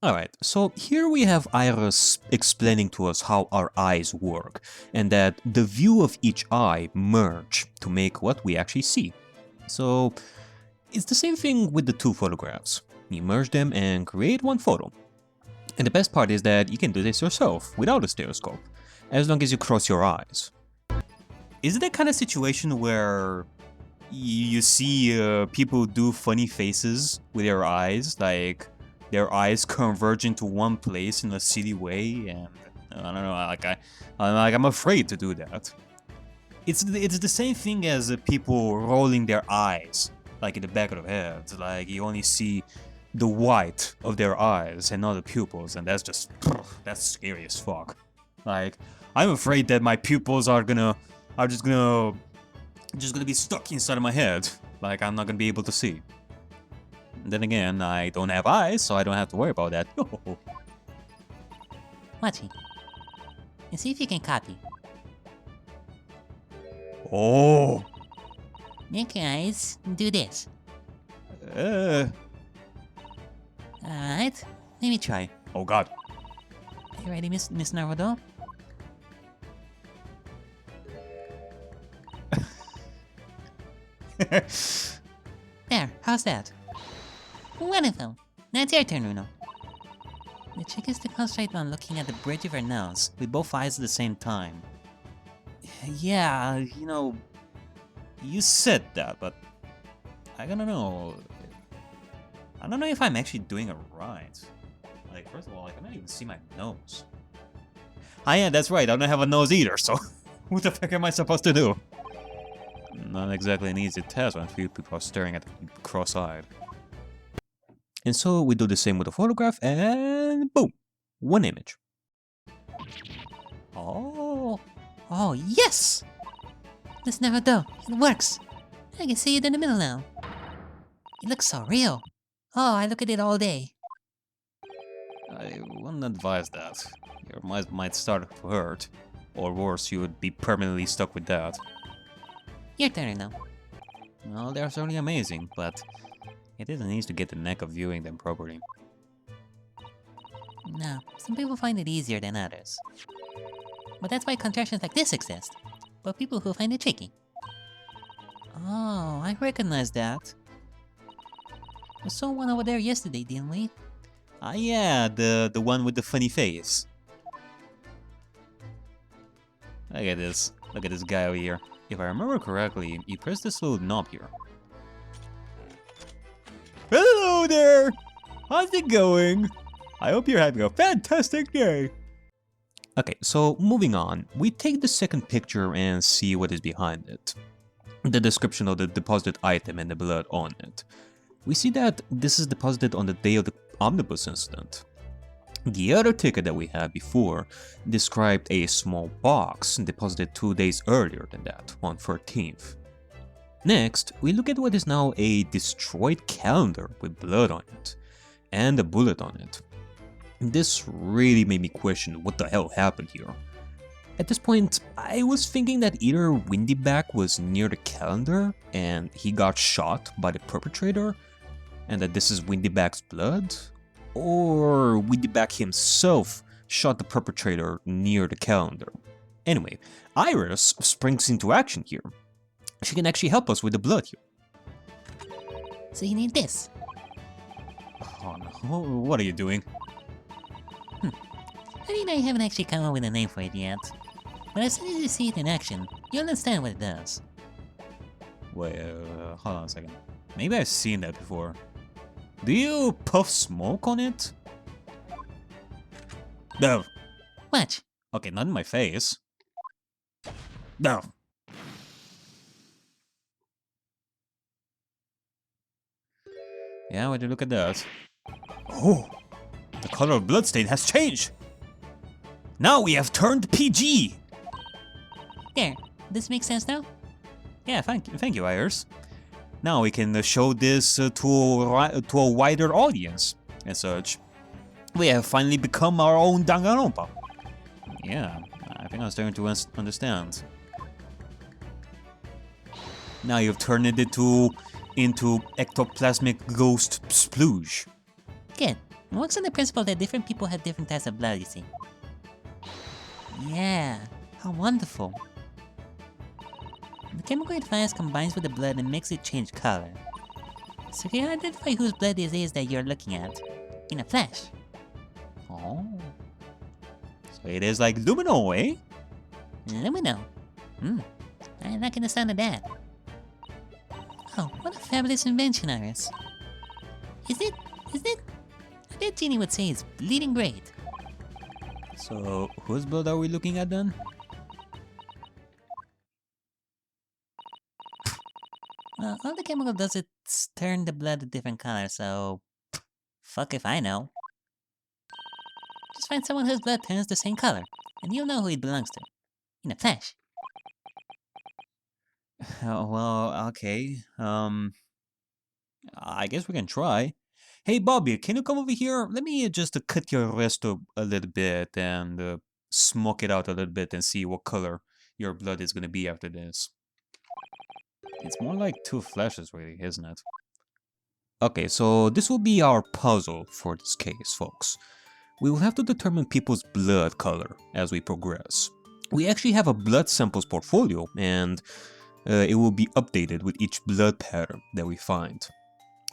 Alright, so here we have Iris explaining to us how our eyes work, and that the view of each eye merge to make what we actually see. So, it's the same thing with the two photographs. You merge them and create one photo. And the best part is that you can do this yourself, without a stereoscope, as long as you cross your eyes. Is it that kind of situation where you see people do funny faces with their eyes, like their eyes converge into one place in a silly way, and I don't know, I'm afraid to do that. It's the same thing as people rolling their eyes, like in the back of their heads, like you only see the white of their eyes and not the pupils, and that's scary as fuck. Like, I'm afraid that my pupils are just gonna be stuck inside of my head, like I'm not gonna be able to see. Then again, I don't have eyes, so I don't have to worry about that. Watch me. And see if you can copy. Oh! Now guys, do this. Alright, let me try. Oh god. You ready, Miss Naruto? There, how's that? Wonderful. Now it's your turn, Runo. The trick is to concentrate on looking at the bridge of your nose with both eyes at the same time. Yeah, you know, you said that, but I don't know. I don't know if I'm actually doing it right. Like, first of all, I cannot even see my nose. Ah yeah, that's right, I don't have a nose either, so what the fuck am I supposed to do? Not exactly an easy task when few people are staring at it cross-eyed. And so we do the same with the photograph, and boom! One image. Oh, yes! Miss Naruto, it works! I can see it in the middle now. It looks so real. Oh, I look at it all day. I wouldn't advise that. Your eyes might start to hurt, or worse, you would be permanently stuck with that. Your turn now. Well, they're certainly amazing, but it isn't easy to get the knack of viewing them properly. No, some people find it easier than others. But that's why contractions like this exist, for people who find it tricky. Oh, I recognize that. We saw one over there yesterday, didn't we? Ah yeah, the one with the funny face. Look at this guy over here. If I remember correctly, you press this little knob here. Hello there! How's it going? I hope you're having a fantastic day! Okay, so moving on, we take the second picture and see what is behind it. The description of the deposited item and the blood on it. We see that this is deposited on the day of the omnibus incident. The other ticket that we had before described a small box deposited 2 days earlier than that, on 13th. Next, we look at what is now a destroyed calendar with blood on it, and a bullet on it. This really made me question what the hell happened here. At this point, I was thinking that either Windyback was near the calendar and he got shot by the perpetrator, and that this is Windyback's blood, or Windyback himself shot the perpetrator near the calendar. Anyway, Iris springs into action here. She can actually help us with the blood here. So you need this. Oh no, what are you doing? I mean, I haven't actually come up with a name for it yet. But as soon as you see it in action, you'll understand what it does. Wait, hold on a second. Maybe I've seen that before. Do you puff smoke on it? No. Watch. Okay, not in my face. No. Yeah, would you look at that? Oh, the color of bloodstain has changed. Now we have turned PG. There. This makes sense now? Yeah, thank you, Iris. Now we can show this to a wider audience and such. We have finally become our own Danganronpa. Yeah, I think I'm starting to understand. Now you've turned it into ectoplasmic ghost splooge. Good. It works on the principle that different people have different types of blood, you see. Yeah, how wonderful. The chemical it finds combines with the blood and makes it change color. So you can identify whose blood this is that you're looking at in a flash. Oh. So it is like Lumino, eh? Lumino. I like the sound of that. Oh, what a fabulous invention, Iris. Is it? I bet Jeannie would say it's bleeding great. So whose blood are we looking at then? Well, all the chemical does is turn the blood a different color, so... fuck if I know. Just find someone whose blood turns the same color, and you'll know who it belongs to. In a flash. Well, okay. I guess we can try. Hey, Bobby, can you come over here? Let me just cut your wrist a little bit and smoke it out a little bit and see what color your blood is gonna be after this. It's more like two flashes, really, isn't it? Okay, so this will be our puzzle for this case, folks. We will have to determine people's blood color as we progress. We actually have a blood samples portfolio, and it will be updated with each blood pattern that we find,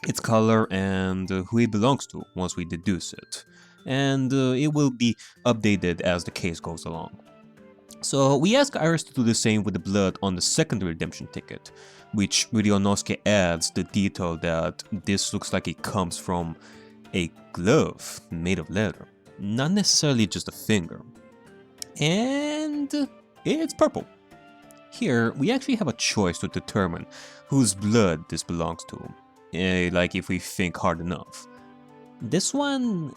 its color and who it belongs to once we deduce it. And it will be updated as the case goes along. So we ask Iris to do the same with the blood on the secondary redemption ticket, which Ryunosuke adds the detail that this looks like it comes from a glove made of leather, not necessarily just a finger. And it's purple. Here, we actually have a choice to determine whose blood this belongs to, like if we think hard enough. This one,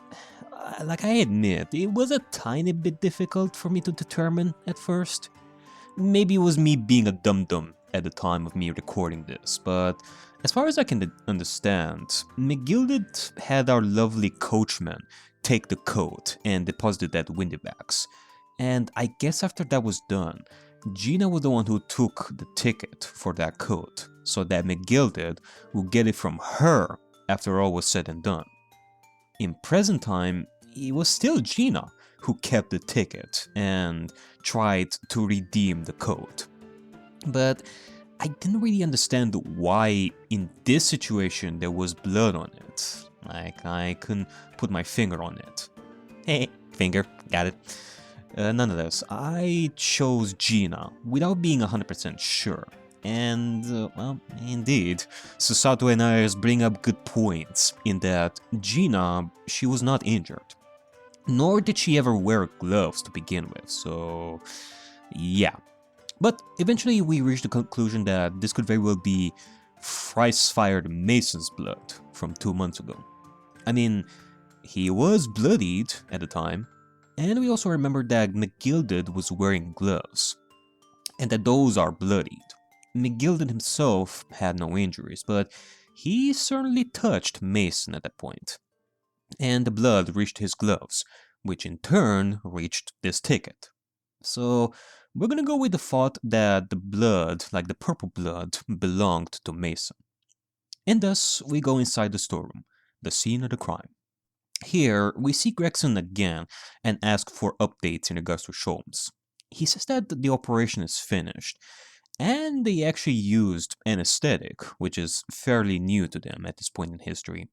like I admit, it was a tiny bit difficult for me to determine at first. Maybe it was me being a dum-dum at the time of me recording this, but as far as I can understand, McGilded had our lovely coachman take the coat and deposit it at Windyback's. And I guess after that was done, Gina was the one who took the ticket for that coat, so that McGilded would get it from her after all was said and done. In present time, it was still Gina who kept the ticket and tried to redeem the coat. But I didn't really understand why in this situation there was blood on it. Like, I couldn't put my finger on it. Hey, finger, got it. Nonetheless, I chose Gina without being 100% sure. And, well, indeed, Susato and Iris bring up good points in that Gina, she was not injured. Nor did she ever wear gloves to begin with, so yeah. But eventually we reached the conclusion that this could very well be Thrice-fired Mason's blood from 2 months ago. I mean, he was bloodied at the time, and we also remembered that McGilded was wearing gloves, and that those are bloodied. McGilded himself had no injuries, but he certainly touched Mason at that point. And the blood reached his gloves, which in turn reached this ticket. So we're gonna go with the thought that the blood, like the purple blood, belonged to Mason. And thus, we go inside the storeroom, the scene of the crime. Here, we see Gregson again and ask for updates in regards to Sholmes. He says that the operation is finished, and they actually used anesthetic, which is fairly new to them at this point in history.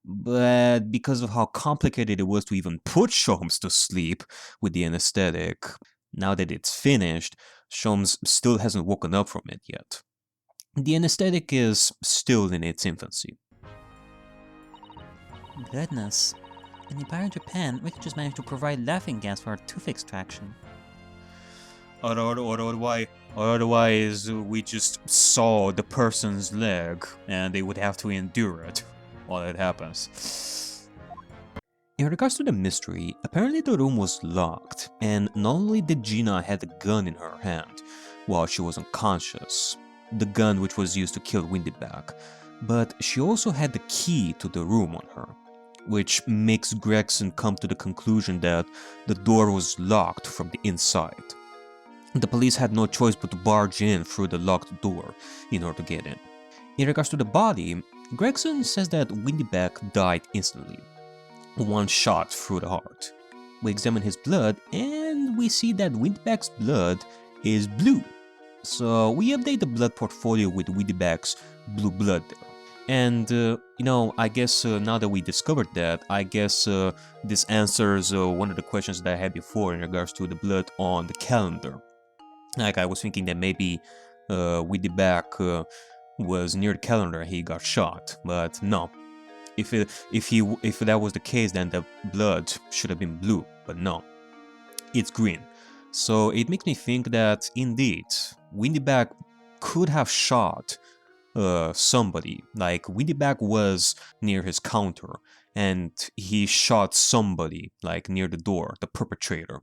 But because of how complicated it was to even put Sholmes to sleep with the anesthetic, now that it's finished, Sholmes still hasn't woken up from it yet. The anesthetic is still in its infancy. Goodness. In Empire Japan, we could just manage to provide laughing gas for our tooth extraction. Otherwise, we just saw the person's leg and they would have to endure it while it happens. In regards to the mystery, apparently the room was locked, and not only did Gina have the gun in her hand while she was unconscious, the gun which was used to kill Windyback, but she also had the key to the room on her, which makes Gregson come to the conclusion that the door was locked from the inside. The police had no choice but to barge in through the locked door in order to get in. In regards to the body, Gregson says that Windyback died instantly. one shot through the heart. We examine his blood and we see that Windback's blood is blue. So we update the blood portfolio with Windback's blue blood there. And, I guess now that we discovered that, I guess this answers one of the questions that I had before in regards to the blood on the calendar. Like, I was thinking that maybe Windback was near the calendar and he got shot, but no. If that was the case, then the blood should have been blue, but no, it's green. So it makes me think that indeed, Windback could have shot somebody. Like Windback was near his counter and he shot somebody like near the door, the perpetrator.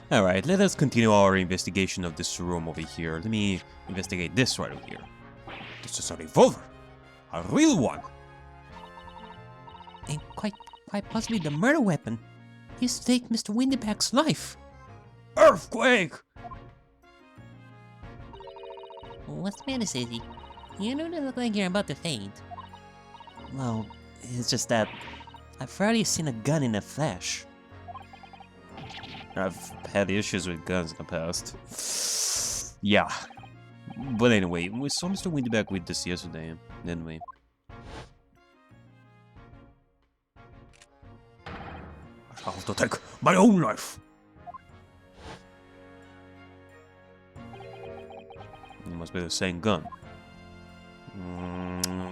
Alright, let us continue our investigation of this room over here. Let me investigate this right over here. This is a revolver. A real one. And quite possibly the murder weapon. Used to take Mr. Windback's life. Earthquake! What's the matter, Susie? You don't look like you're about to faint. Well, it's just that I've already seen a gun in the flesh. I've had issues with guns in the past. Yeah. But anyway, we saw Mr. Windback with this yesterday, didn't we? I have to take my own life. It must be the same gun.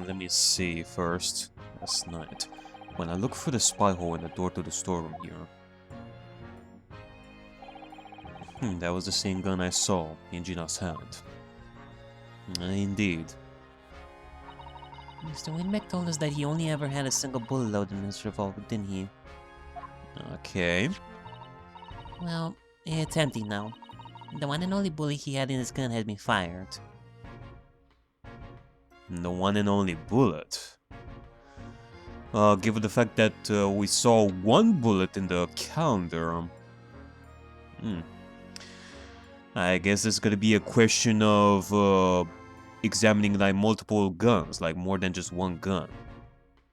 Let me see first. Last night, when I look through the spy hole in the door to the storeroom here. That was the same gun I saw in Gina's hand. Indeed. Mr. Windback told us that he only ever had a single bullet load in his revolver, didn't he? Okay. Well, it's empty now. The one and only bullet he had in his gun had been fired. The one and only bullet. Given the fact that we saw one bullet in the calendar. I guess it's gonna be a question of examining like multiple guns, like more than just one gun.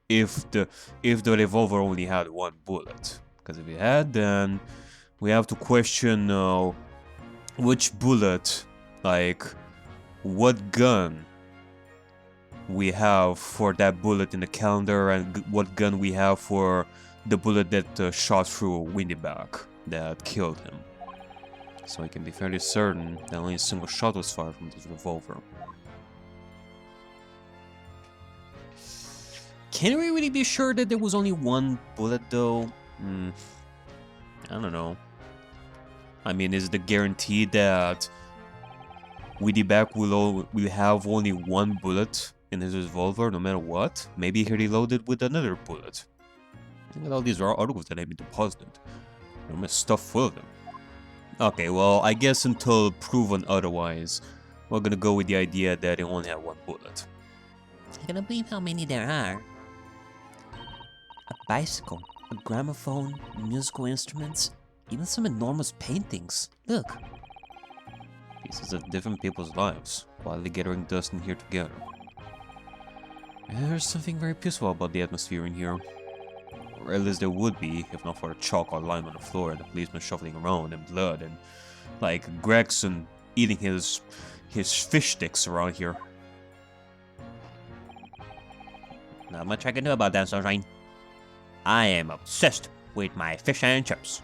If the revolver only had one bullet, because if it had, then we have to question which bullet, like what gun we have for that bullet in the calendar, and what gun we have for the bullet that shot through Windback that killed him. So I can be fairly certain that only a single shot was fired from this revolver. Can we really be sure that there was only one bullet though? I don't know. I mean, is the guarantee that Windback will have only one bullet in his revolver no matter what? Maybe he reloaded with another bullet. Look at all these articles that have been deposited. I'm stuffed full of them. Okay, well, I guess until proven otherwise, we're gonna go with the idea that it only had one bullet. I cannot believe how many there are. A bicycle, a gramophone, musical instruments, even some enormous paintings. Look. Pieces of different people's lives, quietly gathering dust in here together. There's something very peaceful about the atmosphere in here. Or at least there would be, if not for the chalk or lime on the floor and the policeman shuffling around and blood and, like, Gregson eating his fish sticks around here. Not much I can do about that, Sunshine. I am obsessed with my fish and chips.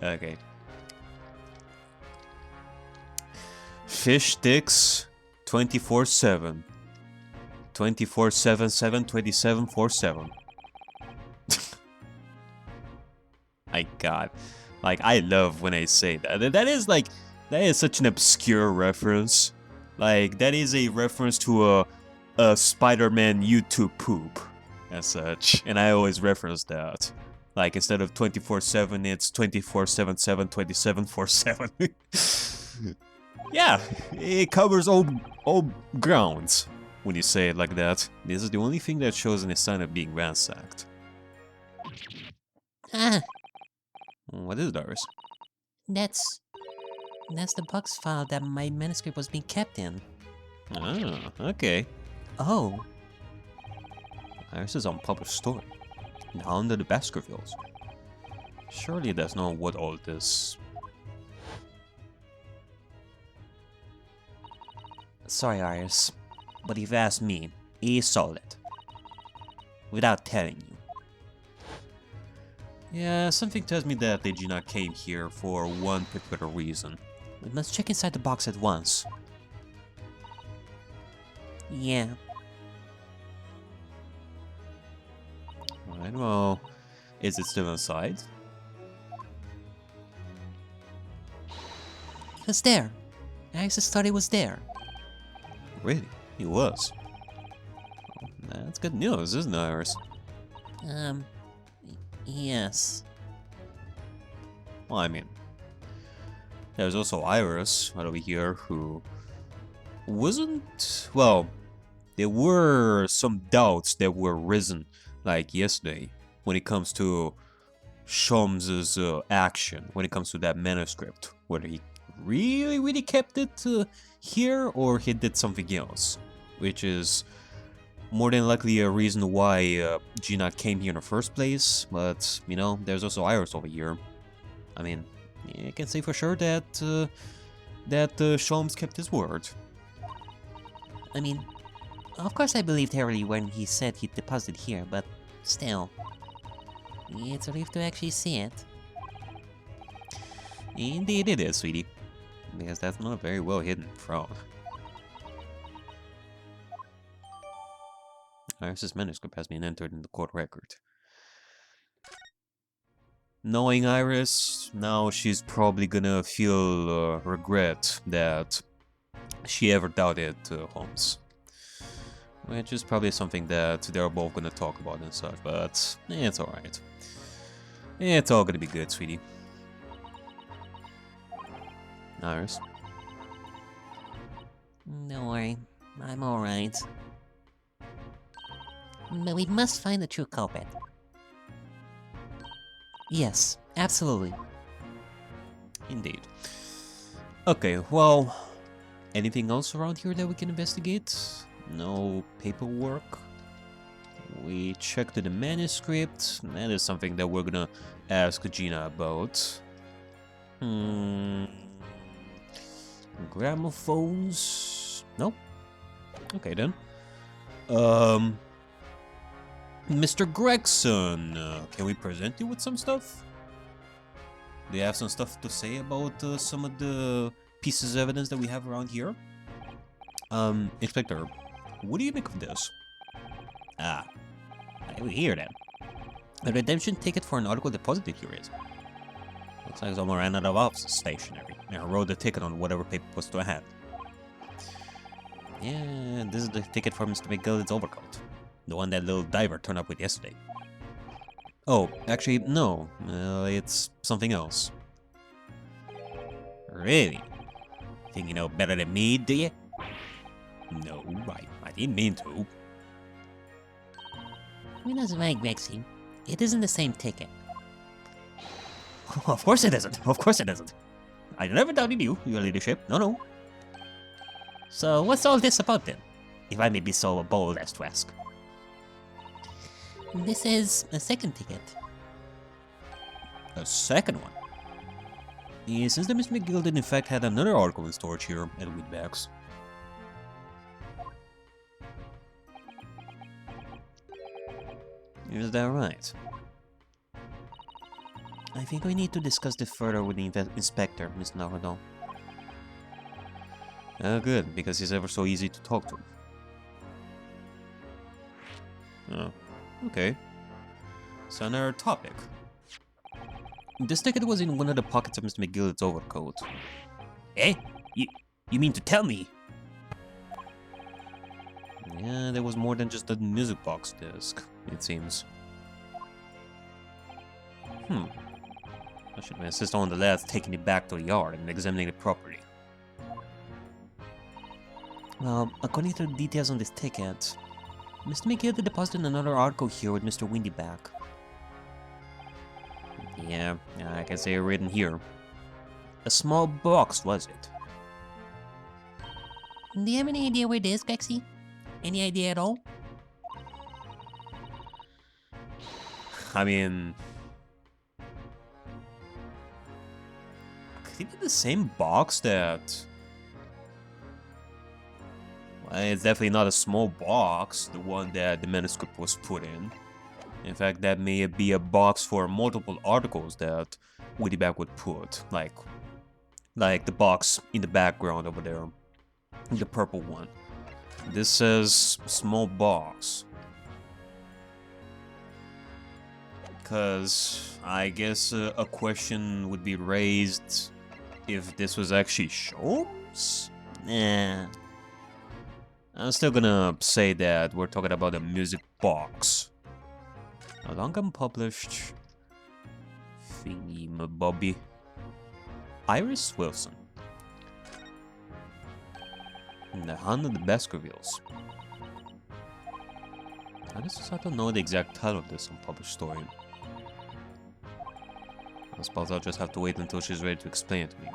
Okay. Fish sticks 24/7. 24/7/7 27/4/7. My god. Like, I love when I say that. That is such an obscure reference. Like, that is a reference to a Spider-Man YouTube poop as such. And I always reference that. Like, instead of 24/7, it's 24/7/7 27/4/7. Yeah, it covers all grounds when you say it like that. This is the only thing that shows any sign of being ransacked. Ah, What is it, Iris? that's the box file that my manuscript was being kept in. Ah, okay. Oh, Iris is on public story. Now under the Baskervilles. Surely that's not what all this... sorry, Iris. But if you ask me, he saw it. Without telling you. Yeah, something tells me that they did not came here for one particular reason. We must check inside the box at once. Yeah. Alright, well, is it still inside? He was there. Iris thought he was there. Really? He was. Oh, that's good news, isn't it, Iris? Yes. Well, I mean, there's also Iris right over here who wasn't... Well, there were some doubts that were risen, like yesterday, when it comes to Sholmes's action, when it comes to that manuscript, whether he really kept it here or he did something else, which is more than likely a reason why Gina came here in the first place. But you know, there's also Iris over here. I mean, I can say for sure that Sholmes kept his word. I mean, of course I believed Harry when he said he'd deposited here, but still. It's a relief to actually see it. Indeed it is, sweetie. Because that's not a very well hidden fraud. Iris's manuscript has been entered in the court record. Knowing Iris, now she's probably gonna feel regret that she ever doubted Holmes. Which is probably something that they're both gonna talk about and such, but it's alright. It's all gonna be good, sweetie. Iris? Don't worry, I'm alright. But we must find the true culprit. Yes, absolutely. Indeed. Okay, well, anything else around here that we can investigate? No paperwork? We checked the manuscript. That is something that we're gonna ask Gina about. Gramophones? Nope. Okay then. Mr. Gregson, can we present you with some stuff? Do you have some stuff to say about some of the pieces of evidence that we have around here? Inspector, what do you make of this? Ah, I will hear then. A redemption ticket for an article deposited here is. Looks like someone ran out of office stationery and wrote the ticket on whatever paper was to hand. Yeah, this is the ticket for Mr. McGillicuddy's overcoat. The one that little diver turned up with yesterday. Oh, actually, no. It's something else. Really? Think you know better than me, do you? No, I didn't mean to. I mean, as Mike Maxine, it isn't the same ticket. Of course it isn't. Of course it isn't. I never doubted you, your leadership. No. So, what's all this about then? If I may be so bold as to ask. This is a second ticket. A second one? Yeah, since the Miss McGill did in fact had another article in storage here at Wheatback's. Is that right? I think we need to discuss this further with the inspector, Miss Naruto. Good, because he's ever so easy to talk to. Oh, okay. So another topic. This ticket was in one of the pockets of Mr. McGillicuddy's overcoat. Eh? You mean to tell me? Yeah, there was more than just a music box disc, it seems. I should insist on the lads taking it back to the yard and examining it properly. Well, according to the details on this ticket, Mr. McGillicuddy deposited another article here with Mr. Windyback. Yeah, I can see it written here. A small box, was it? Do you have any idea where it is, Gexy? Any idea at all? I mean, could it be the same box that... Well, it's definitely not a small box, the one that the manuscript was put in. In fact, that may be a box for multiple articles that Wittyback would put, like the box in the background over there, the purple one. This says small box. Because I guess a question would be raised if this was actually Sholmes? Nah. I'm still gonna say that we're talking about a music box. How long unpublished? Thingy Bobby. Iris Wilson. The Hand of the Baskervilles. I just don't know the exact title of this unpublished story. I suppose I'll just have to wait until she's ready to explain it to me.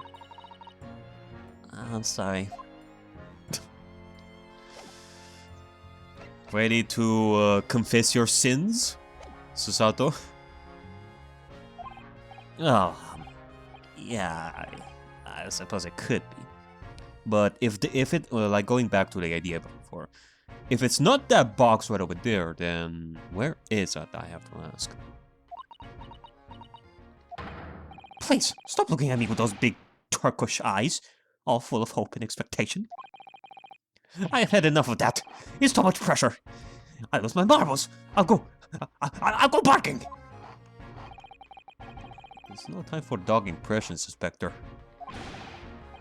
I'm sorry. Ready to confess your sins, Susato? Oh, yeah, I suppose it could be. But if it like going back to the idea before, if it's not that box right over there, then where is it? I have to ask. Please stop looking at me with those big turquoise eyes, all full of hope and expectation. I have had enough of that. It's too much pressure. I lose my marbles. I'll go barking. There's no time for dog impressions, Inspector.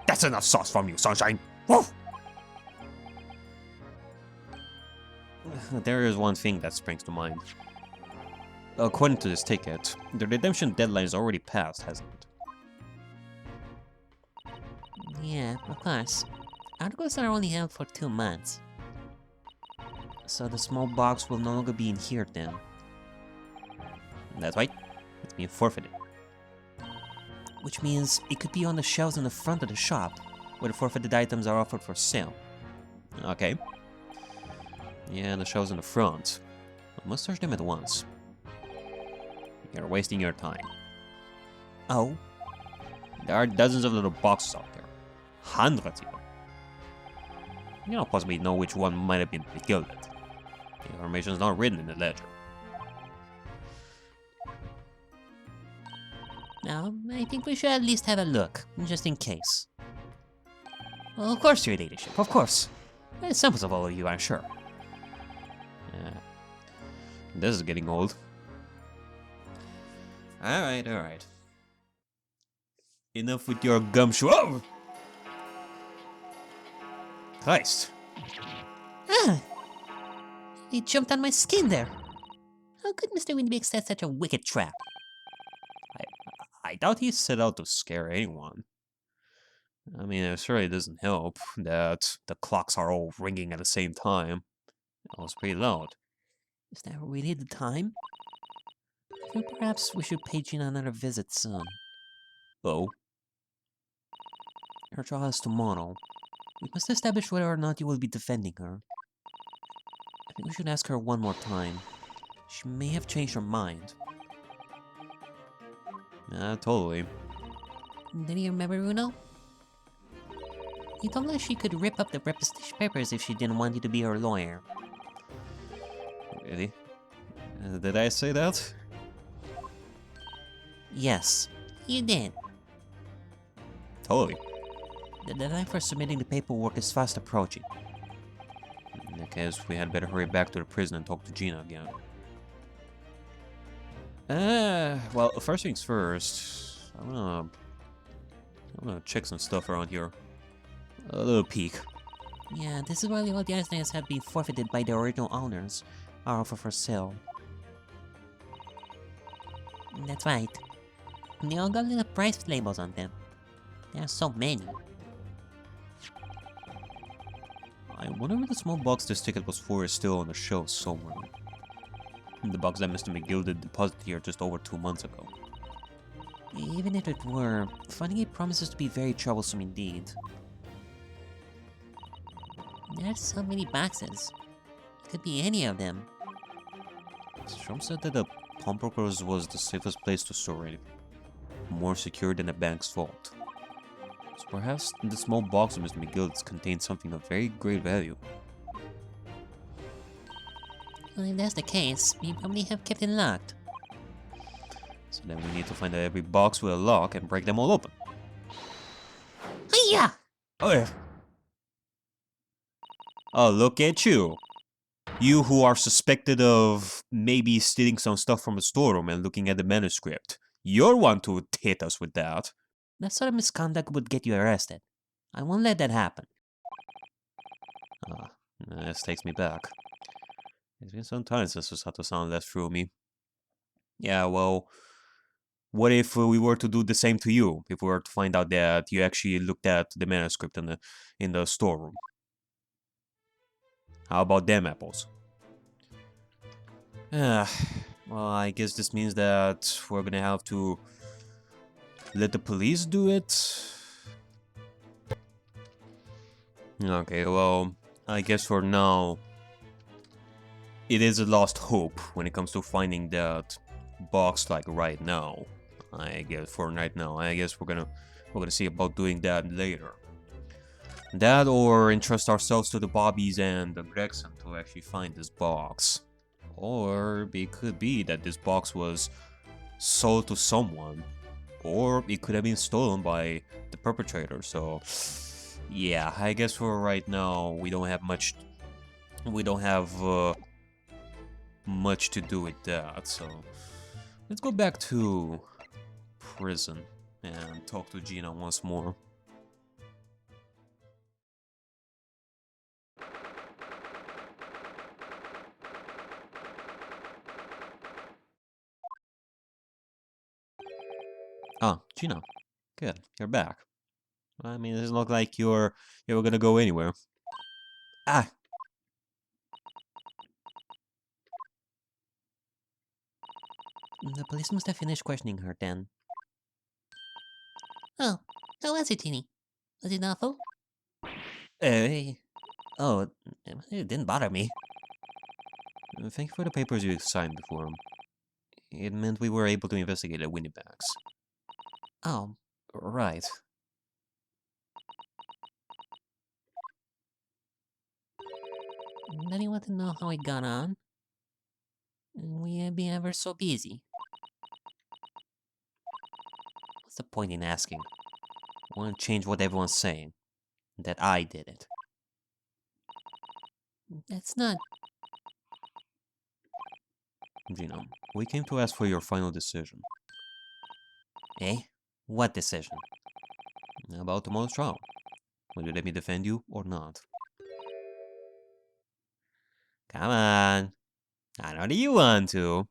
That's enough sauce from you, Sunshine. Woof! There is one thing that springs to mind. According to this ticket, the redemption deadline is already passed, hasn't it? Yeah, of course. Articles are only held for 2 months. So the small box will no longer be in here then. That's right. It's being forfeited. Which means it could be on the shelves in the front of the shop, where the forfeited items are offered for sale. Okay. Yeah, the shelves in the front. I must search them at once. You're wasting your time. Oh? There are dozens of little boxes out there. Hundreds even. You don't possibly know which one might have been gilded. The information is not written in the ledger. Now, I think we should at least have a look, just in case. Well, of course, your ladyship, of course. There's samples of all of you, I'm sure. Yeah. This is getting old. Alright, alright. Enough with your gumshoe. Oh! Christ. Ah! He jumped on my skin there. How could Mr. Windbig set such a wicked trap? I doubt he set out to scare anyone. I mean, it surely doesn't help that the clocks are all ringing at the same time. It was pretty loud. Is that really the time? I think perhaps we should page in another visit soon. Oh? Her trial is tomorrow. We must establish whether or not you will be defending her. I think we should ask her one more time. She may have changed her mind. Yeah, totally. Did you remember, Runo? You told her she could rip up the representation papers if she didn't want you to be her lawyer. Really? Did I say that? Yes, you did. Totally. The deadline for submitting the paperwork is fast approaching. In that case, we had better hurry back to the prison and talk to Gina again. Well, first things first, I'm gonna check some stuff around here. A little peek. Yeah, this is why all the items have been forfeited by the original owners are offered for sale. That's right. They all got little price labels on them. There are so many. I wonder if the small box this ticket was for is still on the shelf somewhere. The box that Mr. McGill did deposited here just over 2 months ago. Even if it were, finding it promises to be very troublesome indeed. There's so many boxes. It could be any of them. Strom said that the pawnbroker's was the safest place to store it. More secure than a bank's vault. So perhaps the small box of Mr. McGill's contains something of very great value. Well, if that's the case, we probably have kept it locked. So then we need to find every box with a lock and break them all open. Hiya! Oh yeah. Oh, look at you. You who are suspected of maybe stealing some stuff from the storeroom and looking at the manuscript. You're one to hit us with that. That sort of misconduct would get you arrested. I won't let that happen. Ah, this takes me back. It's been some time since Susato sound left through me. Yeah, well, what if we were to do the same to you? If we were to find out that you actually looked at the manuscript in the storeroom? How about them apples? Well, I guess this means that we're gonna have to let the police do it. Okay, well, I guess for now, it is a lost hope when it comes to finding that box like right now. I guess for right now, I guess we're gonna see about doing that later. That or entrust ourselves to the Bobbies and the Gregson to actually find this box. Or it could be that this box was sold to someone. Or it could have been stolen by the perpetrator. So yeah, I guess for right now we don't have much much to do with that. So let's go back to prison and talk to Gina once more. Ah, Gina. Good, you're back. I mean, it doesn't look like you were gonna go anywhere. Ah! The police must have finished questioning her then. Oh, how was it, Teeny? Was it awful? Hey! Oh, it didn't bother me. Thank you for the papers you signed before. It meant we were able to investigate the Winnibags. Oh, Right. don't you want to know how it got on? We have been ever so busy. What's the point in asking? I want to change what everyone's saying. That I did it. That's not... Gina, we came to ask for your final decision. Eh? What decision? About tomorrow's trial. Will you let me defend you or not? Come on. I know that you want to.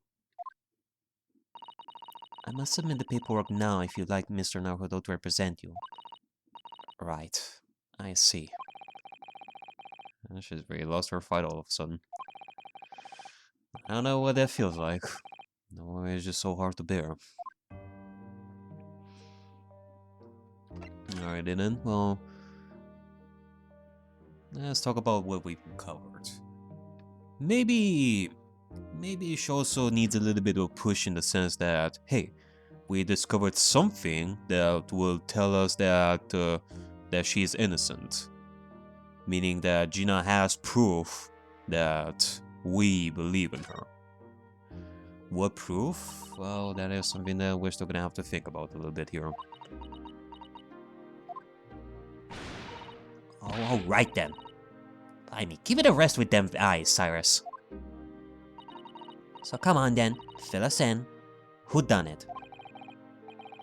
I must submit the paperwork now if you'd like Mr. Naruto to represent you. Right. I see. She's very lost her fight all of a sudden. I don't know what that feels like. No, it's just so hard to bear. Alright then, well... let's talk about what we've covered. Maybe she also needs a little bit of a push in the sense that, hey, we discovered something that will tell us that that she's innocent. Meaning that Gina has proof that we believe in her. What proof? Well, that is something that we're still gonna have to think about a little bit here. Oh, alright then. I mean, give it a rest with them eyes, Cyrus. So come on then, fill us in. Who done it?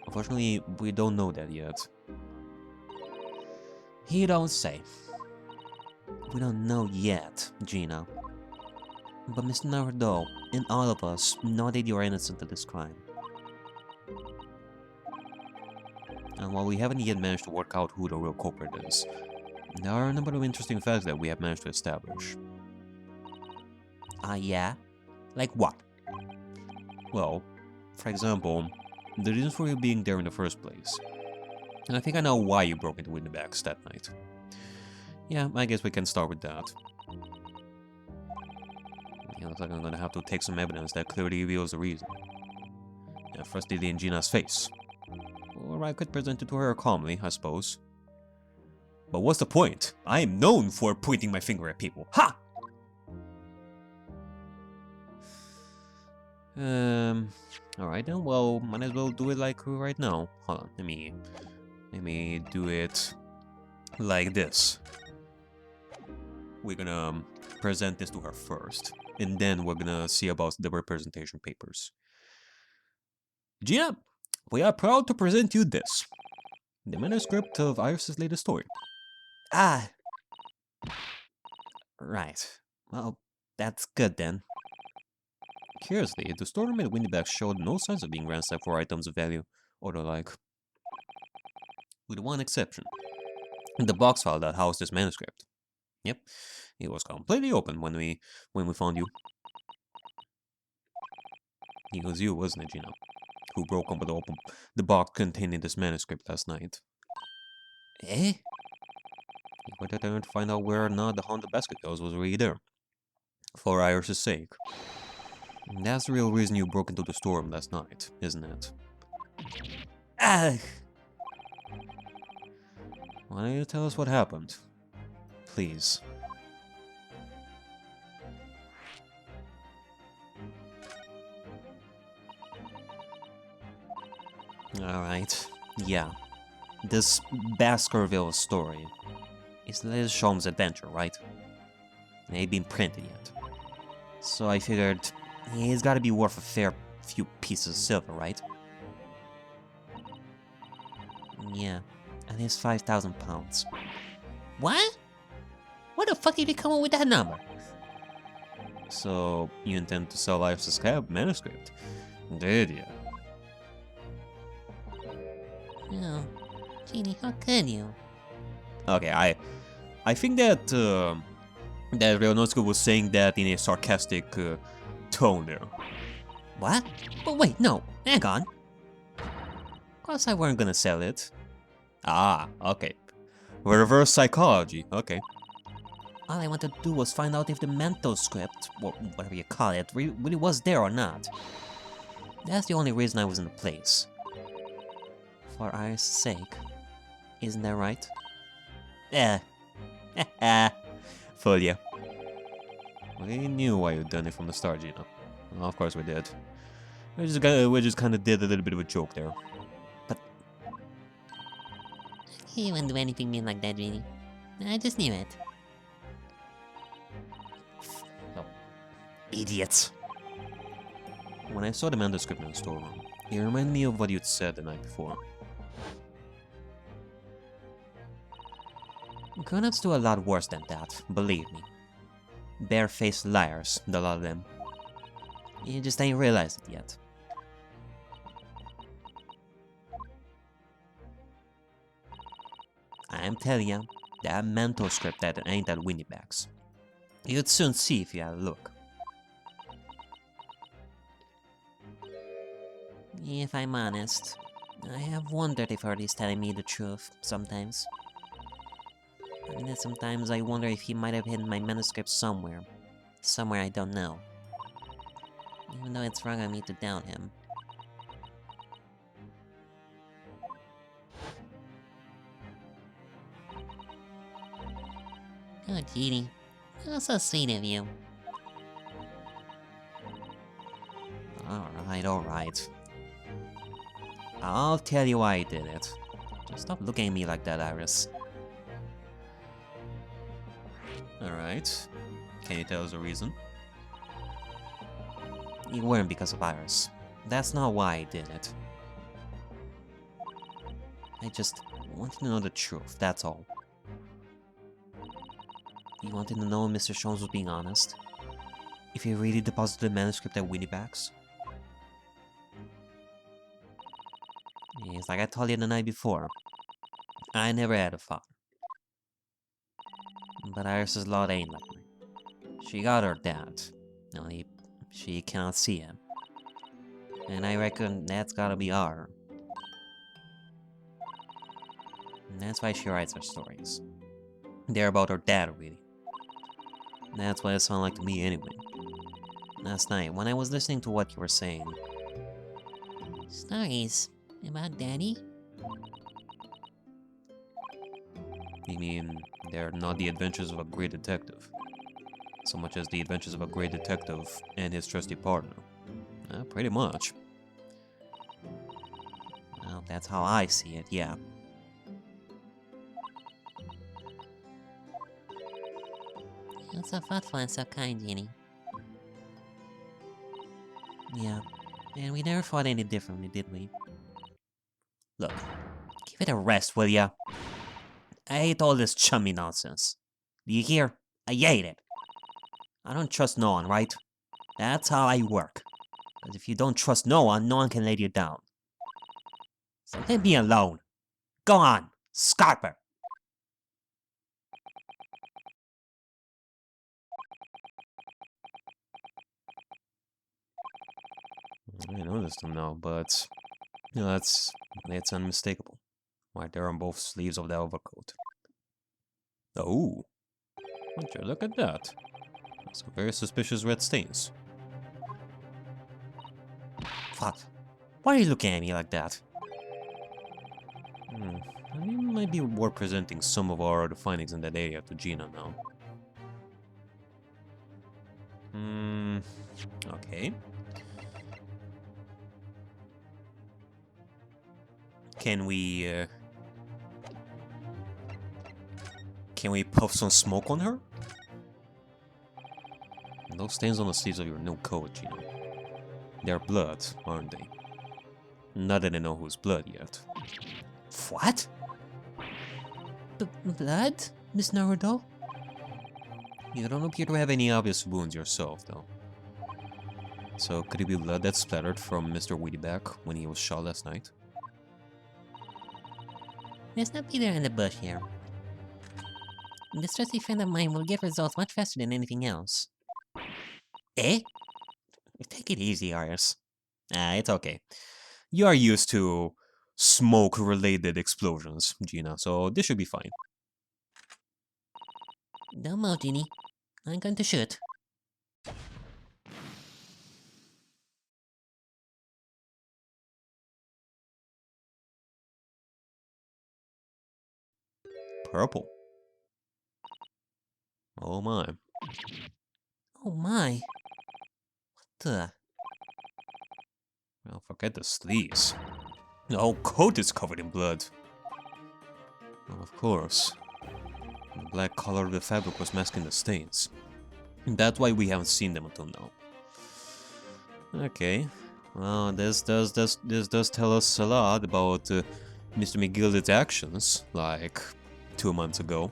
Unfortunately, we don't know that yet. He don't say. We don't know yet, Gina. But Mr. Naruto and all of us know that you are innocent of this crime. And while we haven't yet managed to work out who the real culprit is, there are a number of interesting facts that we have managed to establish. Yeah? Like what? Well, for example, the reasons for you being there in the first place. And I think I know why you broke into Winnibags that night. Yeah, I guess we can start with that. Yeah, looks like I'm gonna have to take some evidence that clearly reveals the reason. Yeah, firstly, in Gina's face. Or I could present it to her calmly, I suppose. But what's the point? I am known for pointing my finger at people. Ha! Alright then, well, might as well do it like right now. Hold on, let me do it like this. We're gonna present this to her first, and then we're gonna see about the representation papers. Gina, we are proud to present you this. The manuscript of Iris's latest story. Ah! Right. Well, that's good then. Curiously, the store made Windyback showed no signs of being ransacked for items of value or the like. With one exception. The box file that housed this manuscript. Yep, it was completely open when we found you. It was you, wasn't it, Gina, who broke open the box containing this manuscript last night. Eh? You went out there to find out where or not the haunted basket goes was really there. For Iris's sake. And that's the real reason you broke into the store last night, isn't it? Ah! Why don't you tell us what happened? Please. Alright. Yeah. This Baskerville story is Liz Sholmes' adventure, right? It ain't been printed yet. So I figured it's gotta be worth a fair few pieces of silver, right? Yeah, at least 5,000 pounds. What? Where the fuck did you come up with that number? So, you intend to sell Iris's manuscript? Did ya? Oh, Jeannie, how can you? Okay, I think that that Leonotsuka was saying that in a sarcastic tone there. What? But wait, no, hang on. Of course I weren't gonna sell it. Ah, okay. Reverse psychology, okay. All I wanted to do was find out if the mental script, or whatever you call it, really was there or not. That's the only reason I was in the place. For Iris' sake. Isn't that right? Eh. Fool ya. We knew why you'd done it from the start, Gina. Well, of course we did. We just kind of did a little bit of a joke there. You wouldn't do anything mean like that, Jeannie. I just knew it. Oh. Idiots. When I saw the manuscript in the storeroom, it reminded me of what you'd said the night before. Grown-ups do a lot worse than that, believe me. Bare-faced liars, the lot of them. You just ain't realized it yet. I'm telling you, that mental script that ain't that Winnieback's. You'd soon see if you had a look. If I'm honest, I have wondered if Artie's telling me the truth sometimes. And then sometimes I wonder if he might have hidden my manuscript somewhere. Somewhere I don't know. Even though it's wrong on me to doubt him. Oh, Jeannie. That's so sweet of you. Alright. I'll tell you why I did it. Just stop looking at me like that, Iris. Alright. Can you tell us the reason? It weren't because of Iris. That's not why I did it. I just wanted to know the truth, that's all. You wanted to know if Mr. Sholmes was being honest? If he really deposited the manuscript at Winnieback's? It's like I told you the night before. I never had a father. But Iris's lot ain't like me. She got her dad, only she cannot see him. And I reckon that's gotta be her. And that's why she writes her stories. They're about her dad, really. That's what it sounded like to me, anyway. Last night, when I was listening to what you were saying. Stories about Daddy? You mean, they're not the adventures of a great detective, so much as the adventures of a great detective and his trusty partner. Pretty much. Well, that's how I see it, yeah. You're so thoughtful and so kind, Jenny. Yeah, and we never thought any differently, did we? Look, give it a rest, will ya? I hate all this chummy nonsense. Do you hear? I hate it. I don't trust no one, right? That's how I work. Because if you don't trust no one can lay you down. So leave me alone. Go on, Scarper. I noticed them now, but you know, it's unmistakable. Right there on both sleeves of the overcoat. Oh, would you look at that? Some very suspicious red stains. What? Why are you looking at me like that? I mean, it might be worth presenting some of our other findings in that area to Gina now. Okay. Can we puff some smoke on her? Those stains on the sleeves of your new coat, Gina. They're blood, aren't they? Not that I know whose blood yet. What? Blood, Miss Naruto? You don't appear to have any obvious wounds yourself, though. So, could it be blood that splattered from Mr. Weedyback when he was shot last night? Let's not be there in the bush here. This trusty friend of mine will get results much faster than anything else. Eh? Take it easy, Iris. It's okay. You are used to smoke-related explosions, Gina, so this should be fine. No more, Ginny. I'm going to shoot. Purple. Oh my. Oh my. What the? Well, forget the sleeves. The whole coat is covered in blood. Well, of course. The black color of the fabric was masking the stains. That's why we haven't seen them until now. Okay. Well, this does tell us a lot about Mr. McGillicud's actions, like 2 months ago.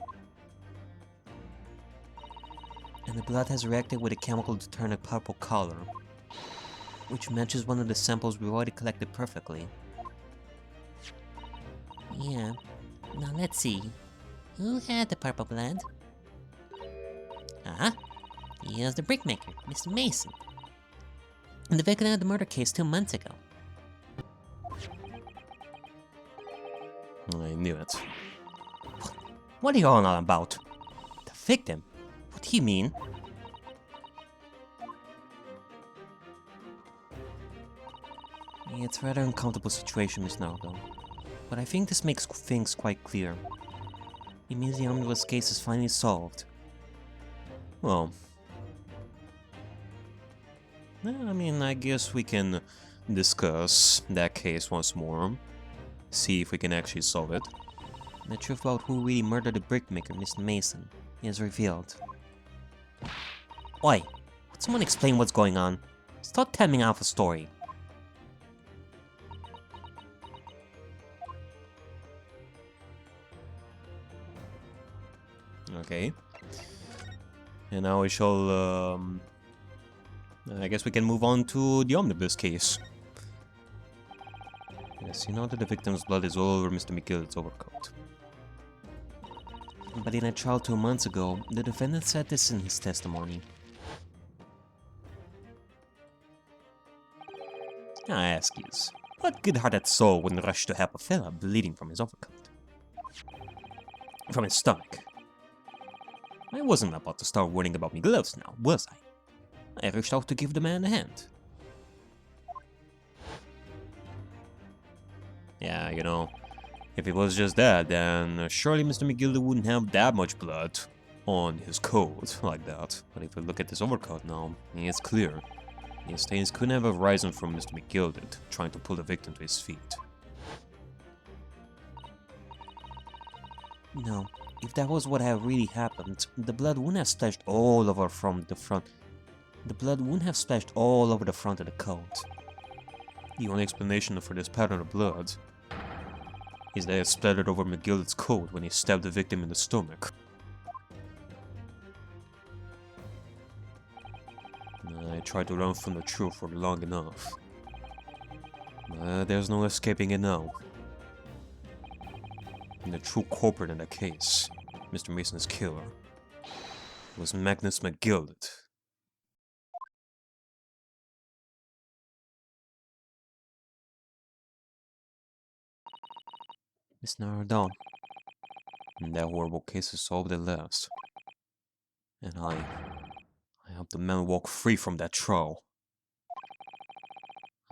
And the blood has reacted with a chemical to turn a purple color, which matches one of the samples we've already collected perfectly. Yeah. Now let's see. Who had the purple blood? Ah, here's the brickmaker, Mr. Mason. The victim of the murder case 2 months ago. I knew it. What are you all on about? The victim? What do you mean? It's a rather uncomfortable situation, Miss Naruto. But I think this makes things quite clear. It means the omnibus case is finally solved. Well... I mean, I guess we can discuss that case once more. See if we can actually solve it. The truth about who really murdered the brickmaker, Mr. Mason, is revealed. Oi! Would someone explain what's going on? Stop telling off a story. Okay. And now we shall, I guess we can move on to the omnibus case. Yes, you know that the victim's blood is all over Mr. McGillicud's overcoat. But in a trial 2 months ago, the defendant said this in his testimony. I ask you, what good-hearted soul wouldn't rush to help a fella bleeding from his overcoat? From his stomach. I wasn't about to start worrying about my gloves now, was I? I reached out to give the man a hand. Yeah, you know, if it was just that, then surely Mr. McGilder wouldn't have that much blood on his coat like that. But if we look at this overcoat now, it's clear. The stains couldn't have arisen from Mr. McGilder trying to pull the victim to his feet. No, if that was what had really happened, the blood wouldn't have splashed all over from the front. The blood wouldn't have splashed all over the front of the coat. The only explanation for this pattern of blood is that it splattered over McGilder's coat when he stabbed the victim in the stomach. I tried to run from the truth for long enough. There's no escaping it now. And the true culprit in the case, Mr. Mason's killer, was Magnus McGilder. It's narrowed down. And that horrible case is solved at last. And I hope the man walk free from that trial.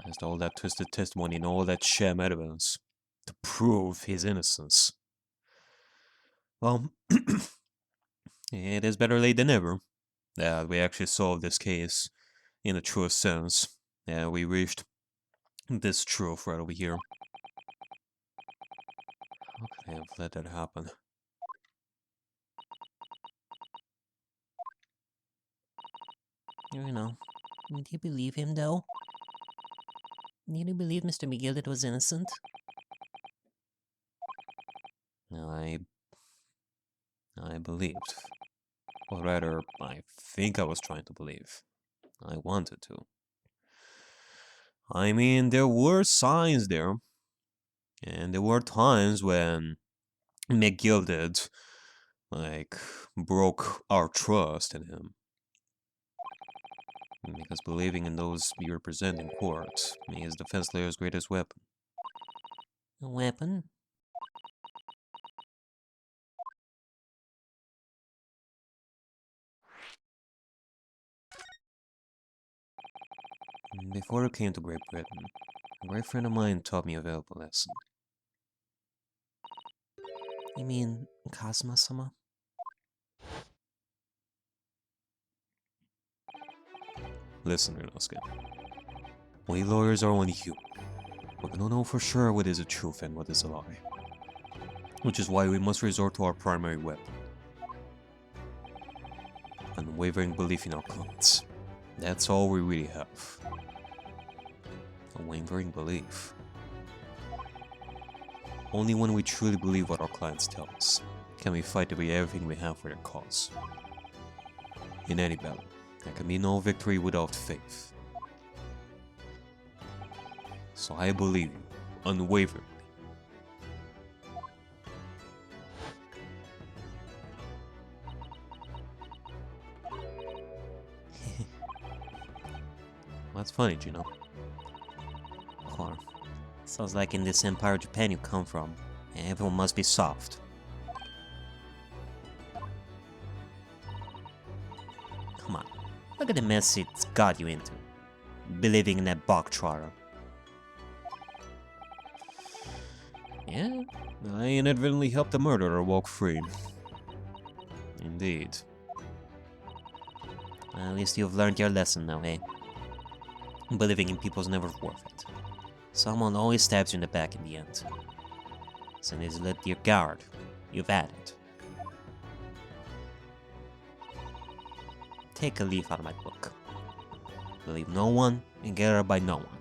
As all that twisted testimony and all that sham evidence to prove his innocence. Well, it is better late than never that we actually solved this case in the truest sense. Yeah, we reached this truth right over here. How could I have let that happen? You know, do you believe him, though? Do you believe Mr. McGilder was innocent? I believed. Or rather, I think I was trying to believe. I wanted to. I mean, there were signs there. And there were times when McGilder, broke our trust in him. Because believing in those you represent in court is defense lawyer's greatest weapon. A weapon? Before I came to Great Britain, a great friend of mine taught me a valuable lesson. You mean Kazuma-sama? Listen, Ryunosuke. We lawyers are only human. We don't know for sure what is the truth and what is a lie. Which is why we must resort to our primary weapon. Unwavering belief in our clients. That's all we really have. Unwavering belief. Only when we truly believe what our clients tell us can we fight to be everything we have for their cause. In any battle, there can be no victory without faith. So I believe you, unwaveringly. That's funny, Gino. Or, sounds like in this Empire of Japan you come from, everyone must be soft. Come on, look at the mess it's got you into. Believing in that bog trotter. Yeah, I inadvertently helped the murderer walk free. Indeed. At least you've learned your lesson now, eh? Believing in people's never worth it. Someone always stabs you in the back in the end. So as you let your guard, you've had it. Take a leaf out of my book. Believe no one and get hurt by no one.